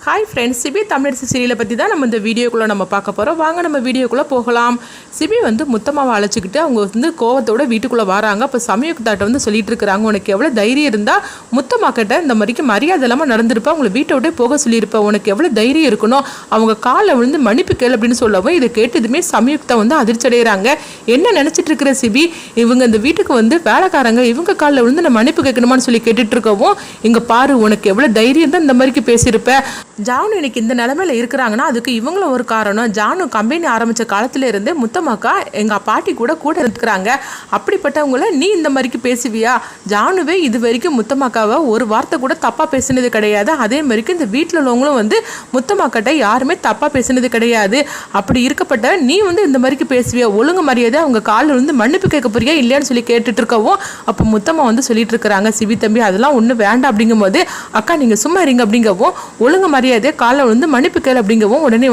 Hi friends, CP Tamilarasi சீரியலை பற்றி தான் நம்ம இந்த வீடியோக்குள்ளே நம்ம பார்க்க போகிறோம். வாங்க நம்ம வீடியோக்குள்ளே போகலாம். சிபி முத்தம்மாவை அழைச்சிக்கிட்டு அவங்க கோவத்தோட வீட்டுக்குள்ளே வராங்க. அப்போ சமயத்தாட்ட சொல்லிட்டு இருக்கிறாங்க, உனக்கு எவ்வளோ தைரியம் இருந்தால் முத்தம்மா கிட்ட இந்த மாதிரிக்கு மரியாதை இல்லாமல் நடந்திருப்பா, உங்களை வீட்டை விட்டே போக சொல்லியிருப்பா, உனக்கு எவ்வளோ தைரியம் இருக்கணும், அவங்க காலில் விழுந்து மன்னிப்பு கேளு அப்படின்னு சொல்லவும் இதை கேட்டதுமே சமயத்தை அதிர்ச்சி அடைகிறாங்க. என்ன நினச்சிட்டு இருக்கிற சிபி, இவங்க இந்த வீட்டுக்கு வேலைக்காரங்க, இவங்க காலில் விழுந்து நான் மன்னிப்பு கேட்கணுமான்னு சொல்லி கேட்டுட்டு இருக்கவும், இங்கே பாரு உனக்கு எவ்வளோ தைரியம் தான் இந்த மாதிரிக்கு பேசியிருப்பேன். ஜானு இன்னைக்கு இந்த நிலைமையில இருக்கிறாங்கன்னா அதுக்கு இவங்களும் ஒரு காரணம். ஜானு கம்பெனி ஆரம்பித்த காலத்துல இருந்தே முத்தம்மாக்கா எங்கள் பாட்டி கூட இருக்கிறாங்க. அப்படிப்பட்டவங்கள நீ இந்த மாதிரிக்கு பேசுவியா? ஜானுவே இது வரைக்கும் முத்தம்மாக்காவை ஒரு வார்த்தை கூட தப்பாக பேசினது கிடையாது. அதே மாதிரிக்கு இந்த வீட்டில் உள்ளவங்களும் முத்தம்மாக்கிட்ட யாருமே தப்பாக பேசினது கிடையாது. அப்படி இருக்கப்பட்ட நீ இந்த மாதிரிக்கு பேசுவியா? ஒழுங்கு மரியாதை அவங்க காலில் மன்னிப்பு கேட்க போறியா இல்லையான்னு சொல்லி கேட்டுட்டு இருக்கவும், அப்போ முத்தம்மா சொல்லிட்டு இருக்கிறாங்க, சிவி தம்பி அதெல்லாம் ஒன்றும் வேண்டாம் அப்படிங்கும் போது, அக்கா நீங்கள் சும்மா இருங்க அப்படிங்கவும், ஒழுங்கு மரியாதை காலில் மன்னிப்பு கேளு அப்படிங்கவும் உடனே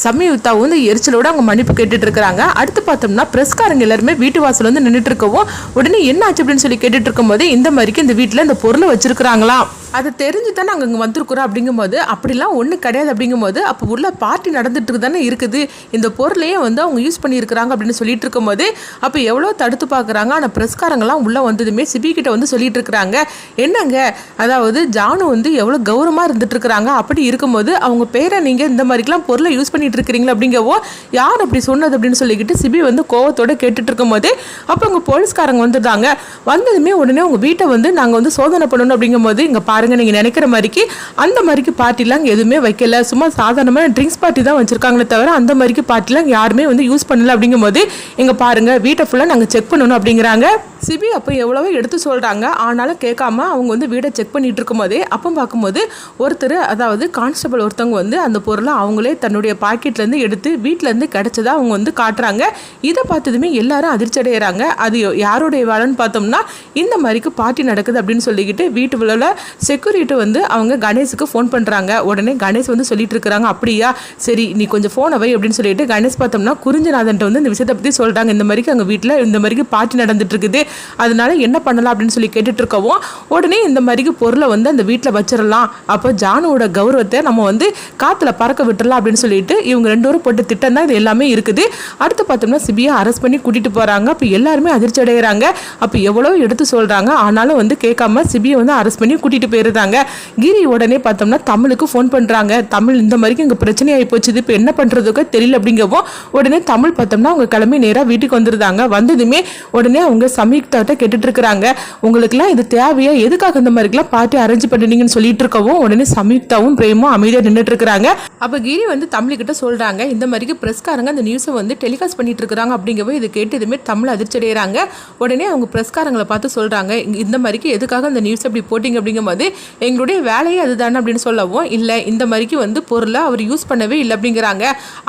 சமயுத்தா எரிச்சலோட அவங்க மன்னிப்பு கேட்டுட்டு இருக்கிறாங்க. அடுத்து பார்த்தோம்னா பிரஸ்காரங்க எல்லாருமே வீட்டு வாசல் நின்றுட்டு இருக்கவும், உடனே என்ன ஆச்சு அப்படின்னு சொல்லி கேட்டுட்டு இருக்கும் போது, இந்த மாதிரிக்கு இந்த வீட்டில் இந்த பொருளை வச்சிருக்கிறாங்களாம். அது தெரிஞ்சு தானே நாங்கள் இங்கே வந்திருக்கிறோம் அப்படிங்கும்போது, அப்படிலாம் ஒன்றும் கிடையாது அப்படிங்கும்போது, அப்போ உள்ள பார்ட்டி நடந்துட்டு தானே இருக்குது, இந்த பொருளையே அவங்க யூஸ் பண்ணியிருக்கிறாங்க அப்படின்னு சொல்லிட்டு இருக்கும்போது, அப்போ எவ்வளோ தடுத்து பார்க்குறாங்க. ஆனால் பிரஸ்காரங்களாம் உள்ளே வந்ததுமே சிபி கிட்ட சொல்லிட்டு இருக்கிறாங்க, என்னங்க அதாவது ஜானு எவ்வளோ கௌரவமாக இருந்துட்டு இருக்கிறாங்க, அப்படி இருக்கும்போது அவங்க பேரை நீங்கள் இந்த மாதிரிக்கெலாம் பொருளை யூஸ் பண்ணிட்டு இருக்கிறீங்களா அப்படிங்கவோ, யார் அப்படி சொன்னது அப்படின்னு சொல்லிக்கிட்டு சிபி கோவத்தோட கேட்டுட்டு இருக்கும் போது, அப்போ அவங்க போலீஸ்காரங்க வந்துட்டாங்க. வந்ததுமே உடனே உங்கள் வீட்டை நாங்கள் சோதனை பண்ணணும் அப்படிங்கும்போது, இங்கே பாருங்க நீங்கள் நினைக்கிற மாதிரிக்கு அந்த மாதிரிக்கு பார்ட்டிலாம் எதுவுமே வைக்கல, சும்மா சாதாரணமாக ட்ரிங்க்ஸ் பார்ட்டி தான் வச்சிருக்காங்களே தவிர அந்த மாதிரிக்கு பார்ட்டிலாம் யாருமே யூஸ் பண்ணல அப்படிங்கும்போது, இங்கே பாருங்க வீட்டை ஃபுல்லாக நாங்கள் செக் பண்ணணும் அப்படிங்கிறாங்க. சிபி அப்போ எவ்வளவோ எடுத்து சொல்கிறாங்க, ஆனாலும் கேட்காம அவங்க வீடை செக் பண்ணிட்டு இருக்கும் போதே அப்போ பார்க்கும்போது ஒருத்தர், அதாவது கான்ஸ்டபிள் ஒருத்தவங்க அந்த பொருளை அவங்களே தன்னுடைய பாக்கெட்லேருந்து எடுத்து வீட்டிலேருந்து கிடைச்சதா அவங்க காட்டுறாங்க. இதை பார்த்ததுமே எல்லாரும் அதிர்ச்சி அடைகிறாங்க. அது யாருடைய வேலைன்னு பார்த்தோம்னா, இந்த மாதிரிக்கு பார்ட்டி நடக்குது அப்படின்னு சொல்லிக்கிட்டு வீட்டுக்குள்ள செக்யூரிட்டி அவங்க கணேஷுக்கு ஃபோன் பண்ணுறாங்க. உடனே கணேஷ் சொல்லிட்டு இருக்கிறாங்க, அப்படியா சரி நீ கொஞ்சம் ஃபோனை வை அப்படின்னு சொல்லிட்டு கணேஷ் பார்த்தோம்னா குறிஞ்சநாதன்ட்ட இந்த விஷயத்தை பற்றி சொல்கிறாங்க. இந்த மாதிரிக்கு அங்கே வீட்டில் இந்த மாதிரிக்கு பார்ட்டி நடந்துட்டு இருக்குது, அதனால என்ன பண்ணலாம் அப்படின்னு சொல்லி கேட்டுட்டு இருக்கவும், உடனே இந்த மாதிரிக்கு பொருளை அந்த வீட்டில் வச்சிடலாம், அப்போ ஜானுவோட கௌரவத்தை நம்ம காற்றுல பறக்க விட்டுறலாம் அப்படின்னு சொல்லிட்டு இவங்க ரெண்டு பேரும் போட்டு திட்டம் தான் இது எல்லாமே இருக்குது. அடுத்து பார்த்தோம்னா சிபியை அரெஸ்ட் பண்ணி கூட்டிட்டு போகிறாங்க. அப்போ எல்லாருமே அதிர்ச்சி அடைகிறாங்க. அப்போ எவ்வளோ எடுத்து சொல்கிறாங்க, ஆனாலும் கேட்காம சிபியை அரெஸ்ட் பண்ணி கூட்டிட்டு போயிருந்தாங்க. கிரி உடனே பார்த்தோம்னா தமிழுக்கு ஃபோன் பண்ணுறாங்க, தமிழ் இந்த மாதிரிக்கு இங்கே பிரச்சனை ஆகி போச்சு, இப்போ என்ன பண்ணுறதுக்கு தெரியல அப்படிங்கவும், உடனே தமிழ் பார்த்தோம்னா அவங்க கிளம்பி நேராக வீட்டுக்கு வந்துருந்தாங்க. வந்ததுமே உடனே அவங்க சமீக்தாட்ட கேட்டுட்டு இருக்கிறாங்க, உங்களுக்குலாம் இது தேவையா, எதுக்காக இந்த மாதிரிலாம் பார்ட்டி அரேஞ்ச் பண்ணிட்டீங்கன்னு சொல்லிட்டு இருக்கவும், உடனே சமீக்தாவும் பிரேமும் அமைதியாக நின்றுட்டு இருக்கிறாங்க. அப்போ கிரி தமிழ்கிட்ட சொல்கிறாங்க, இந்த மாதிரிக்கு பிரஸ்காரங்க அந்த நியூஸை டெலிகாஸ்ட் பண்ணிட்டு இருக்கிறாங்க அப்படிங்கவே இது கேட்டு இதுமே தமிழ் அதிர்ச்சி அடைகிறாங்க. உடனே அவங்க பிரஸ்காரங்களை பார்த்து சொல்கிறாங்க, இந்த மாதிரிக்கு எதுக்காக அந்த நியூஸ் அப்படி போட்டிங்க அப்படிங்கும்போது, எங்களுடைய வேலையே அதுதானே அப்படின்னு சொல்லவும், இல்லை இந்த மாதிரிக்கு பொருளை அவர் யூஸ் பண்ணவே இல்லை அப்படிங்கிறாங்க.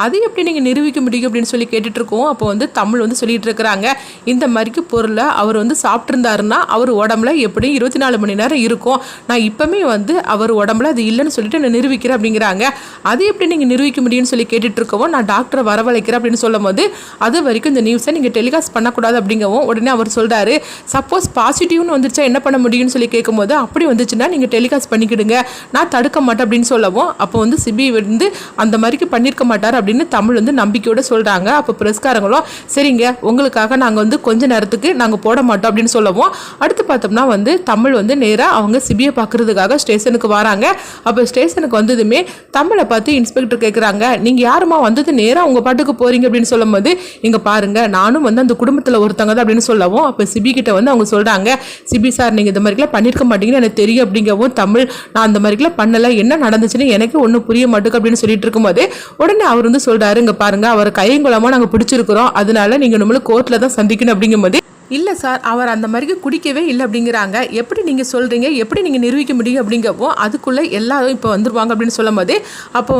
அது எப்படி நீங்கள் நிரூபிக்க முடியும் அப்படின்னு சொல்லி கேட்டுட்டு இருக்கோம். அப்போ தமிழ் சொல்லிட்டு இருக்கிறாங்க, இந்த மாதிரிக்கு பொருளை அவர் சாப்பிட்ருந்தாருன்னா அவர் உடம்புல எப்படி 24 மணி நேரம் இருக்கும், நான் இப்பவுமே அவர் உடம்புல அது இல்லைன்னு சொல்லிட்டு நான் நிரூபிக்கிறேன் அப்படிங்கிறாங்க. அது எப்படி நீங்கள் நிரூபிக்க முடியும்னு சொல்லி கேட்டுட்டு இருக்கவும், நான் டாக்டரை வரவழைக்கிறேன் அப்படின்னு சொல்லும் போது, அது வரைக்கும் இந்த நியூஸை நீங்கள் டெலிகாஸ்ட் பண்ணக்கூடாது அப்படிங்கவும், உடனே அவர் சொல்கிறாரு, சப்போஸ் பாசிட்டிவ்னு வந்துருச்சா என்ன பண்ண முடியும்னு சொல்லி கேட்கும்போது, அப்படி வந்துச்சுன்னா நீங்கள் டெலிகாஸ்ட் பண்ணிக்கிடுங்க, நான் தடுக்க மாட்டேன் அப்படின்னு சொல்லவும், அப்போ சிபி அந்த மாதிரிக்கு பண்ணியிருக்க மாட்டார் அப்படின்னு தமிழ் நம்பிக்கையோட சொல்கிறாங்க. அப்போ பிரஸ்காரங்களும் சரிங்க உங்களுக்காக நாங்கள் கொஞ்ச நேரத்துக்கு நாங்கள் போட மாட்டோம் அப்படின்னு சொல்லவும், அடுத்து பார்த்தோம்னா தமிழ் நேராக அவங்க சிபியை பார்க்கறதுக்காக ஸ்டேஷனுக்கு வராங்க. அப்போ ஸ்டேஷனுக்கு வந்ததுமே தமிழை பார்த்து இன்ஸ்பெக்டர் கேட்குறாங்க, நீங்கள் யாருமா வந்தது நேராக உங்கள் பாட்டுக்கு போகிறீங்க அப்படின்னு சொல்லும் போது, இங்கே பாருங்க நானும் அந்த குடும்பத்தில் ஒருத்தங்க தான் அப்படின்னு சொல்லவும், அப்போ சிபி கிட்ட அவங்க சொல்கிறாங்க, சிபி சார் நீங்கள் இந்த மாதிரிலாம் பண்ணியிருக்க மாட்டீங்கன்னு எனக்கு தெரியும் அப்படிங்கவும், தமிழ் நான் அந்த மாதிரிலாம் பண்ணலை, என்ன நடந்துச்சுன்னு எனக்கு ஒன்றும் புரிய மாட்டேங்க அப்படின்னு சொல்லிட்டு இருக்கும்போது, உடனே அவர் சொல்கிறாரு, இங்கே பாருங்க அவர் கையங்குளமாக நாங்கள் பிடிச்சிருக்கிறோம், அதனால நீங்கள் நம்மளுக்கு கோர்ட்டில் தான் சந்திக்கணும் அப்படிங்கும்போது, இல்லை சார் அவர் அந்த மாதிரிக்கு குடிக்கவே இல்லை அப்படிங்கிறாங்க. எப்படி நீங்கள் சொல்கிறீங்க, எப்படி நீங்கள் நிரூபிக்க முடியும் அப்படிங்கப்போ, அதுக்குள்ளே எல்லாரும் இப்போ வந்துருவாங்க அப்படின்னு சொல்லும் போதே, அப்போ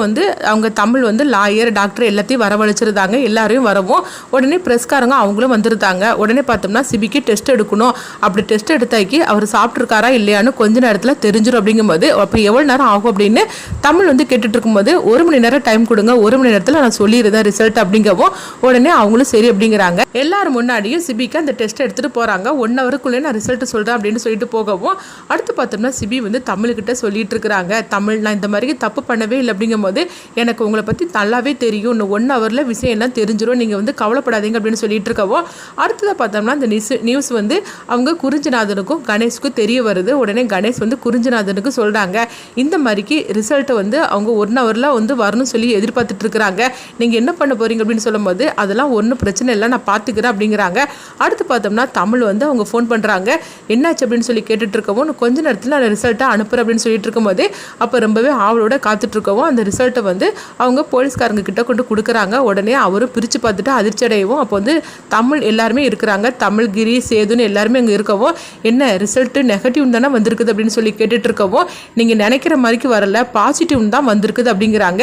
அவங்க தமிழ் லாயர் டாக்டர் எல்லாத்தையும் வரவழைச்சிருந்தாங்க. எல்லாரையும் வரவும் உடனே பிரஸ்காரங்க அவங்களும் வந்துருந்தாங்க. உடனே பார்த்தோம்னா சிபிக்கு டெஸ்ட் எடுக்கணும், அப்படி டெஸ்ட் எடுத்தாக்கி அவர் சாப்பிட்ருக்காரா இல்லையான்னு கொஞ்ச நேரத்தில் தெரிஞ்சிடும் அப்படிங்கும்போது, அப்போ எவ்வளோ நேரம் ஆகும் அப்படின்னு தமிழ் கேட்டுட்டு இருக்கும்போது, 1 மணி நேரம் டைம் கொடுங்க, 1 மணி நேரத்தில் நான் சொல்லிடுறேன் ரிசல்ட் அப்படிங்கவும், உடனே அவங்களும் சரி அப்படிங்கிறாங்க. எல்லாரும் முன்னாடியும் சிபிக்கு அந்த டெஸ்ட் டெஸ்ட் எடுத்துகிட்டு போகிறாங்க. 1 ஹவருக்குள்ளே நான் ரிசல்ட்டு சொல்கிறேன் அப்படின்னு சொல்லிட்டு போகவும் அடுத்து பார்த்தோம்னா சிபி வந்து தமிழ்கிட்ட சொல்லிட்டு இருக்கிறாங்க. தமிழ், நான் இந்த மாதிரி தப்பு பண்ணவே இல்லை அப்படிங்கும்போது எனக்கு உங்களை பற்றி நல்லாவே தெரியும், இன்னும் 1 ஹவரில் விஷயம் எல்லாம் தெரிஞ்சிடும், நீங்கள் வந்து கவலைப்படாதீங்க அப்படின்னு சொல்லிட்டு இருக்கவும் அடுத்ததாக பார்த்தோம்னா அந்த நியூஸ் வந்து அவங்க குறிஞ்சிநாதனுக்கும் கணேஷ்க்கும் தெரிய வருது. உடனே கணேஷ் வந்து குறிஞ்சிநாதனுக்கு சொல்கிறாங்க, இந்த மாதிரிக்கு ரிசல்ட்டை வந்து அவங்க 1 ஹவரில் வந்து வரணும்னு சொல்லி எதிர்பார்த்துட்டு இருக்கிறாங்க, நீங்கள் என்ன பண்ண போகிறீங்க அப்படின்னு சொல்லும்போது அதெல்லாம் ஒன்றும் பிரச்சனை இல்லை, நான் பார்த்துக்கிறேன் அப்படிங்கிறாங்க. அடுத்து பார்த்தோம்னா தமிழ் வந்து அவங்க ஃபோன் பண்ணுறாங்க. என்னாச்சு அப்படின்னு சொல்லி கேட்டுட்டு இருக்கவும் கொஞ்ச நேரத்தில் நான் ரிசல்ட்டை அனுப்புகிறேன் அப்படின்னு சொல்லிட்டு இருக்கும்போது அப்போ ரொம்பவே ஆவலோட காத்துட்ருக்கவும் அந்த ரிசல்ட்டை வந்து அவங்க போலீஸ்காரங்க கிட்ட கொண்டு கொடுக்குறாங்க. உடனே அவரும் பிரித்து பார்த்துட்டு அதிர்ச்சி அடையவும் அப்போ வந்து தமிழ் எல்லாருமே இருக்கிறாங்க. தமிழ், கிரி, சேதுன்னு எல்லாருமே அங்கே இருக்கவும் என்ன ரிசல்ட்டு நெகட்டிவ் தானே வந்திருக்குது அப்படின்னு சொல்லி கேட்டுட்டு இருக்கவும் நீங்கள் நினைக்கிற மாதிரிக்கு வரல, பாசிட்டிவ் தான் வந்திருக்குது அப்படிங்கிறாங்க.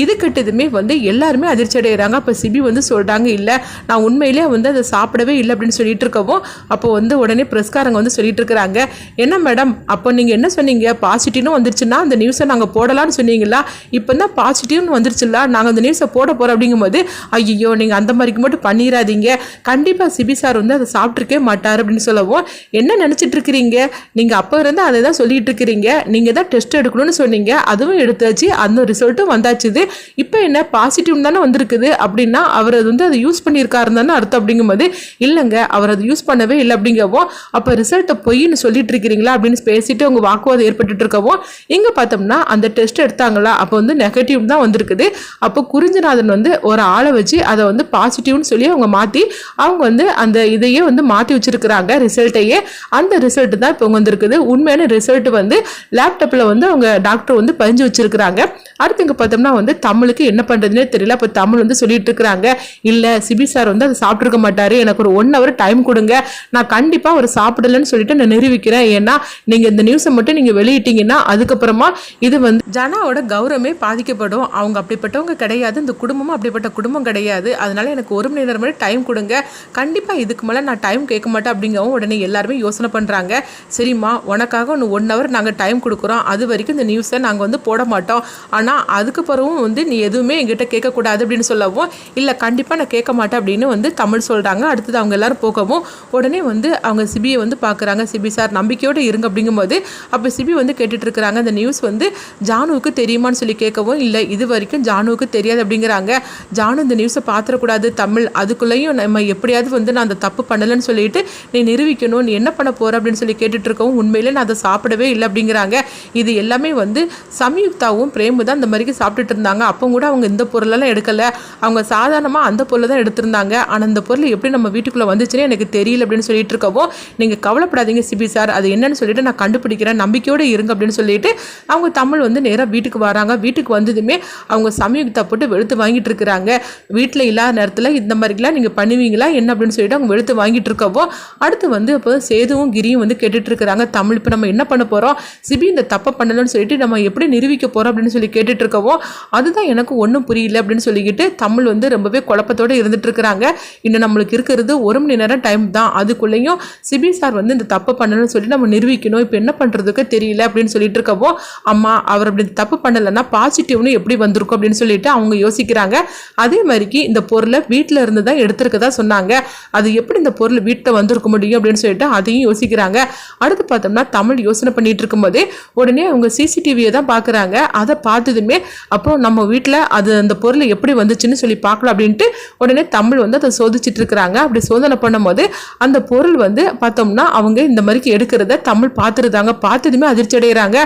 இது கிட்டதுமே வந்து எல்லாருமே அதிர்ச்சி அடைகிறாங்க. அப்போ சிபி வந்து சொல்கிறாங்க, இல்லை நான் உண்மையிலேயே வந்து அதை சாப்பிடவே இல்லை அப்படின்னு சொல்லிட்டு இருக்கவும் அப்போ வந்து உடனே ப்ரெஸ்காரங்க வந்து சொல்லிட்டு இருக்கிறாங்க, என்ன மேடம் அப்போ நீங்கள் என்ன சொன்னீங்க, பாசிட்டிவ்னு வந்துருச்சுன்னா அந்த நியூஸை நாங்கள் போடலான்னு சொன்னீங்களா, இப்போ தான் பாசிட்டிவ்னு வந்துருச்சுல்ல, நாங்கள் அந்த நியூஸை போட போகிறோம் அப்படிங்கும்போது ஐயோ நீங்கள் அந்த மாதிரிக்கு மட்டும் பண்ணிடாதீங்க, கண்டிப்பாக சிபி சார் வந்து அதை சாப்பிட்ருக்கே மாட்டார் அப்படின்னு சொல்லவும் என்ன நினச்சிட்டு இருக்கிறீங்க, நீங்கள் அப்போ இருந்து அதை தான் சொல்லிட்டு இருக்கிறீங்க, நீங்கள் தான் டெஸ்ட் எடுக்கணும்னு சொன்னீங்க, அதுவும் எடுத்தாச்சு, அந்த ரிசல்ட்டும் வந்தாச்சுது, இப்போ என்ன பாசிட்டிவ் தானே வந்திருக்குது அப்படின்னா அவர் அது வந்து அதை யூஸ் பண்ணியிருக்காருன்னு தானே அர்த்தம் அப்படிங்கும்போது இல்லைங்க அவர் அதை யூஸ் பண்ணவே இல்லை அப்படிங்கவும் அப்போ ரிசல்ட்டை பொய்ன்னு சொல்லிட்டு இருக்கிறீங்களா அப்படின்னு பேசிட்டு அவங்க வாக்குவாதம் ஏற்பட்டு இருக்கவும் இங்கே பார்த்தோம்னா அந்த டெஸ்ட் எடுத்தாங்களா அப்போ வந்து நெகட்டிவ் தான் வந்திருக்குது. அப்போ குறிஞ்சிநாதன் வந்து ஒரு ஆளை வச்சு அதை வந்து பாசிட்டிவ்னு சொல்லி அவங்க மாற்றி அவங்க வந்து அந்த இதையே வந்து மாற்றி வச்சிருக்கிறாங்க ரிசல்ட்டையே. அந்த ரிசல்ட் தான் இப்போ வந்திருக்குது. உண்மையான ரிசல்ட் வந்து லேப்டாப்பில் வந்து அவங்க டாக்டர் வந்து பதிஞ்சு வச்சிருக்கிறாங்க. அடுத்து இங்கே பார்த்தோம்னா வந்து தமிழுக்கு என்ன பண்ணுறதுனே தெரியல. இப்போ தமிழ் வந்து சொல்லிட்டு இருக்கிறாங்க, இல்லை சிபி சார் வந்து அதை சாப்பிட்ருக்க மாட்டார், எனக்கு ஒரு 1 ஹவர் டைம் கொடுங்க, நான் கண்டிப்பாக அவர் சாப்பிடலன்னு சொல்லிட்டு நான் நிரூபிக்கிறேன், ஏன்னா நீங்கள் இந்த நியூஸை மட்டும் நீங்கள் வெளியிட்டீங்கன்னா அதுக்கப்புறமா இது வந்து ஜனாவோட கௌரவமே பாதிக்கப்படும், அவங்க அப்படிப்பட்டவங்க கிடையாது, இந்த குடும்பமும் அப்படிப்பட்ட குடும்பம் கிடையாது, அதனால எனக்கு 1 மணி நேரம் மட்டும் டைம் கொடுங்க, கண்டிப்பாக இதுக்கு மேலே நான் டைம் கேட்க மாட்டேன் அப்படிங்கவும் உடனே எல்லாருமே யோசனை பண்ணுறாங்க. சரிம்மா உனக்காக ஒன்று 1 ஹவர் நாங்கள் டைம் கொடுக்குறோம், அது வரைக்கும் இந்த நியூஸை நாங்கள் வந்து போட மாட்டோம், ஆனால் அதுக்கு பிறகும் வந்து நீ எதுவுமே எங்கிட்ட கேட்கக்கூடாது அப்படின்னு சொல்லவும் இல்லை கண்டிப்பாக நான் கேட்க மாட்டேன் அப்படின்னு வந்து தமிழ் சொல்கிறாங்க. அடுத்தது அவங்க எல்லாரும் போகவும் உடனே வந்து அவங்க சிபியை வந்து பார்க்குறாங்க. சிபி சார் நம்பிக்கையோடு இருங்க அப்படிங்கும்போது அப்போ சிபி வந்து கேட்டுட்டு இருக்கிறாங்க, அந்த நியூஸ் வந்து ஜானுவுக்கு தெரியுமான்னு சொல்லி கேட்கவும் இல்லை இது வரைக்கும் ஜானுவுக்கு தெரியாது அப்படிங்கிறாங்க. ஜானு இந்த நியூஸை பார்த்துடக்கூடாது தமிழ், அதுக்குள்ளேயும் நம்ம எப்படியாவது வந்து நான் அந்த தப்பு பண்ணலைன்னு சொல்லிட்டு நீ நிரூபிக்கணும், நீ என்ன பண்ண போகிற அப்படின்னு சொல்லி கேட்டுட்டு இருக்கவும் உண்மையிலே நான் அதை சாப்பிடவே இல்லை அப்படிங்கிறாங்க. இது எல்லாமே வந்து சம்யுக்தாவும் பிரேமு தான் இந்த மாதிரிக்கு சாப்பிட்டுட்டு இருந்தாங்க. அப்போ கூட அவங்க இந்த பொருளெல்லாம் எடுக்கலை, அவங்க சாதாரணமாக அந்த பொருளை தான் எடுத்திருந்தாங்க, ஆனால் அந்த பொருள் எப்படி நம்ம வீட்டுக்குள்ளே வந்துச்சுன்னு எனக்கு தெரியல அப்படின்னு சொல்லிட்டு இருக்கவும் நீங்கள் கவலைப்படாதீங்க சிபி சார், அது என்னன்னு சொல்லிட்டு நான் கண்டுபிடிக்கிறேன், நம்பிக்கையோடு இருங்க அப்படின்னு சொல்லிட்டு அவங்க தமிழ் வந்து நேராக வீட்டுக்கு வராங்க. வீட்டுக்கு வந்ததுமே அவங்க சமயுக்தா போட்டு வெளுத்து வாங்கிட்டு இருக்கிறாங்க. வீட்டில் இல்லாத நேரத்தில் இந்த மாதிரிலாம் நீங்கள் பண்ணுவீங்களா என்ன அப்படின்னு சொல்லிட்டு அவங்க வெளுத்து வாங்கிட்டு இருக்கவோ அடுத்து வந்து இப்போ சேதுவும் கிரியும் வந்து கேட்டுட்டு இருக்கிறாங்க, தமிழ் இப்போ நம்ம என்ன பண்ண போகிறோம், சிபி இந்த தப்பை பண்ணணும்னு சொல்லிட்டு நம்ம எப்படி நிரூபிக்க போகிறோம் அப்படின்னு சொல்லி கேட்டுட்டு இருக்கவோ அதுதான் எனக்கு ஒன்றும் புரியல அப்படின்னு சொல்லிக்கிட்டு தமிழ் வந்து ரொம்பவே குழப்பத்தோடு இருந்துட்டு இருக்கிறாங்க. இன்னும் நம்மளுக்கு இருக்கிறது 1 மணி நேரம் டைம் தான், அதுக்குள்ளேயும் சிபி சார் வந்து இந்த தப்பு பண்ணணும்னு சொல்லி நம்ம நிரூபிக்கணும், இப்போ என்ன பண்ணுறதுக்கு தெரியல அப்படின்னு சொல்லிட்டு இருக்கவோ அம்மா அவர் அப்படி தப்பு பண்ணலைன்னா பாசிட்டிவ்னு எப்படி வந்திருக்கும் அப்படின்னு சொல்லிட்டு அவங்க யோசிக்கிறாங்க. அதே மாதிரிக்கு இந்த பொருளை வீட்டில் இருந்து தான் எடுத்துருக்கதா சொன்னாங்க, அது எப்படி இந்த பொருள் வீட்டில் வந்திருக்க முடியும் அப்படின்னு சொல்லிட்டு அதையும் யோசிக்கிறாங்க. அடுத்து பார்த்தோம்னா தமிழ் யோசனை பண்ணிட்டு இருக்கும்போதே உடனே அவங்க சிசிடிவியை தான் பார்க்குறாங்க. அதை பார்த்ததுமே அப்போ நம்ம வீட்டில் அது அந்த பொருள் எப்படி வந்துச்சுன்னு சொல்லி பார்க்கலாம் அப்படின்ட்டு உடனே தமிழ் வந்து அதை சோதிச்சுட்டு இருக்கிறாங்க. அப்படி சோதனை பண்ணும்போது அந்த பொருள் வந்து பார்த்தோம்னா அவங்க இந்த மாதிரிக்கு எடுக்கிறத தமிழ் பார்த்துருந்தாங்க. பார்த்ததுமே அதிர்ச்சி அடைகிறாங்க.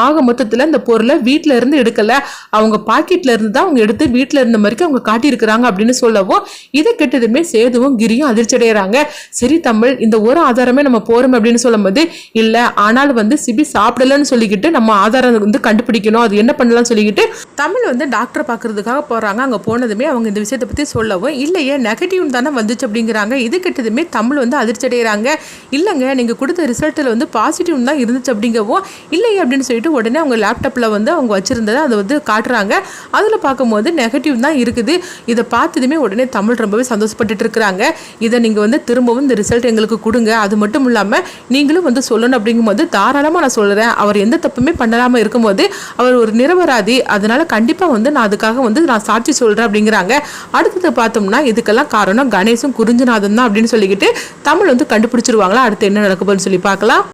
ஆக மொத்தத்தில் இந்த பொருளை வீட்டில் இருந்து எடுக்கலை, அவங்க பாக்கெட்டில் இருந்து தான் அவங்க எடுத்து வீட்டில் இருந்த மாதிரிக்கு அவங்க காட்டியிருக்கிறாங்க அப்படின்னு சொல்லவும் இதை கெட்டதுமே சேதுவும் கிரியும் அதிர்ச்சி அடைகிறாங்க. சரி தமிழ் இந்த ஒரு ஆதாரமே நம்ம போகிறோம் அப்படின்னு சொல்லும்போது இல்லை ஆனாலும் வந்து சிபி சாப்பிடலன்னு சொல்லிக்கிட்டு நம்ம ஆதாரம் வந்து கண்டுபிடிக்கணும், அது என்ன பண்ணலாம்னு சொல்லிக்கிட்டு தமிழ் வந்து டாக்டரை பார்க்கறதுக்காக போகிறாங்க. அங்கே போனதுமே அவங்க இந்த விஷயத்தை பற்றி சொல்லவும் இல்லையே நெகட்டிவ் தானே வந்துச்சு அப்படிங்கிறாங்க. இது கிட்டதுமே தமிழ் வந்து அதிர்ச்சி அடைகிறாங்க. இல்லைங்க நீங்கள் கொடுத்த ரிசல்ட்டில் வந்து பாசிட்டிவ் தான் இருந்துச்சு அப்படிங்கவும் இல்லையே அப்படின்னு சொல்லிட்டு உடனே அவங்க லேப்டாப்பில் வந்து அவங்க வச்சுருந்ததை அதை வந்து காட்டுறாங்க. அதில் பார்க்கும்போது நெகட்டிவ் தான் இருக்குது. இதை பார்த்ததுமே உடனே தமிழ் ரொம்பவே சந்தோஷப்பட்டுட்டு இருக்கிறாங்க. இதை நீங்கள் வந்து திரும்பவும் இந்த ரிசல்ட் எங்களுக்கு கொடுங்க, அது மட்டும் இல்லாமல் நீங்களும் வந்து சொல்லணும் அப்படிங்கும்போது தாராளமாக நான் சொல்கிறேன், அவர் எந்த தப்புமே பண்ணாமல் இருக்கும்போது அவர் ஒரு நிரபராதி, நிரபராதி, அதனால கண்டிப்பாக வந்து நான் அதுக்காக வந்து நான் சாட்சி சொல்கிறேன் அப்படிங்கிறாங்க. அடுத்தது பார்த்தோம்னா இதுக்கெல்லாம் காரணம் கணேசும் குறிஞ்சிநாதன் தான் அப்படின்னு சொல்லிக்கிட்டு தமிழ் வந்து கண்டுபிடிச்சிருவாங்களா, அடுத்து என்ன நடக்குதுன்னு சொல்லி பார்க்கலாம்.